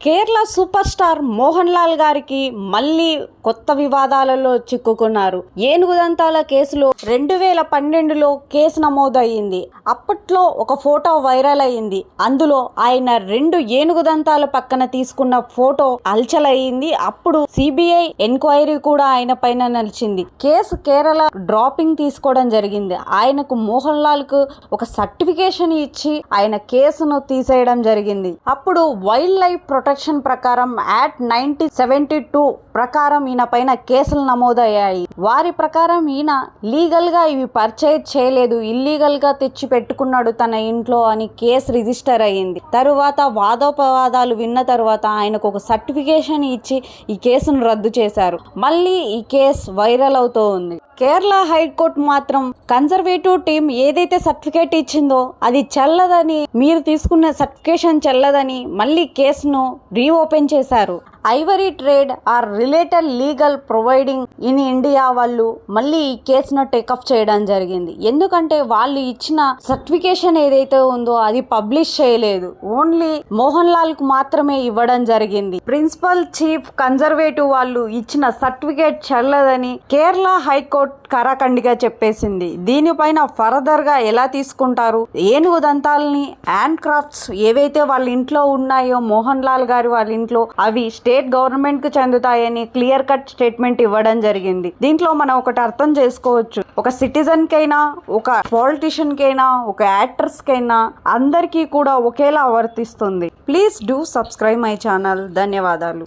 Kerala super star Mohan Lal గారికి మళ్ళీ కొత్త వివాదాలలో చిక్కుకున్నారు. ఏనుగుదంతాల కేసులో 2012లో కేసు నమోదయ్యింది. అప్పట్లో ఒక ఫోటో వైరల్ అయ్యింది. అందులో ఆయన 2 ఏనుగుదంతాల పక్కన తీసుకున్న ఫోటో అల్చలయ్యింది. అప్పుడు సిబిఐ ఎంక్వైరీ కూడా ఆయన పైన నడిచింది. కేసు కేరళ డ్రాపింగ్ తీసుకోవడం జరిగింది. ఆయనకు మోహన్ లాల్ కు ఒక సర్టిఫికేషన్ ఇచ్చి ఆయన కేసును తీసేయడం జరిగింది. అప్పుడు వైల్డ్ లైఫ్ ప్రొటెక్షన్ ప్రకారం యాక్ట్ 1972 ప్రకారం ఈయన పైన కేసులు నమోదయ్యాయి. వారి ప్రకారం ఈయన లీగల్ గా ఇవి పర్చేజ్ చేయలేదు, ఇల్లీగల్ గా తెచ్చి పెట్టుకున్నాడు తన ఇంట్లో అని కేసు రిజిస్టర్ అయ్యింది. తరువాత వాదోపవాదాలు విన్న తరువాత ఆయనకు ఒక సర్టిఫికేషన్ ఇచ్చి ఈ కేసును రద్దు చేశారు. మళ్ళీ ఈ కేసు వైరల్ అవుతూ ఉంది. కేరళ హైకోర్టు మాత్రం కన్జర్వేటివ్ టీం ఏదైతే సర్టిఫికేట్ ఇచ్చిందో అది చెల్లదని, మీరు తీసుకున్న సర్టిఫికేషన్ చెల్లదని మళ్ళీ కేసును రీఓపెన్ చేశారు. Ivory trade are related legal providing in India వాళ్ళు మళ్ళీ ఈ కేసును టేకప్ చేయడం జరిగింది. ఎందుకంటే వాళ్ళు ఇచ్చిన సర్టిఫికేషన్ ఏదైతే ఉందో అది పబ్లిష్ చేయలేదు, ఓన్లీ మోహన్ లాల్ కు మాత్రమే ఇవ్వడం జరిగింది. ప్రిన్సిపల్ చీఫ్ కన్జర్వేటివ్ వాళ్ళు ఇచ్చిన సర్టిఫికేట్ చెల్లదని కేరళ హైకోర్టు కరాఖండిగా చెప్పేసింది. దీనిపైన ఫర్దర్ గా ఎలా తీసుకుంటారు, ఏనుగు దంతాలని హ్యాండ్ క్రాఫ్ట్స్ ఏవైతే వాళ్ళ ఇంట్లో ఉన్నాయో మోహన్ లాల్ గారి వాళ్ళ ఇంట్లో అవి స్టేట్ గవర్నమెంట్ కు చెందుతాయని క్లియర్ కట్ స్టేట్మెంట్ ఇవ్వడం జరిగింది. దీంట్లో మనం ఒకటి అర్థం చేసుకోవచ్చు, ఒక సిటిజన్ కైనా, ఒక పొలిటీషియన్ కైనా, ఒక యాక్టర్స్ కైనా అందరికీ కూడా ఒకేలా వర్తిస్తుంది. Please do subscribe my channel. ధన్యవాదాలు.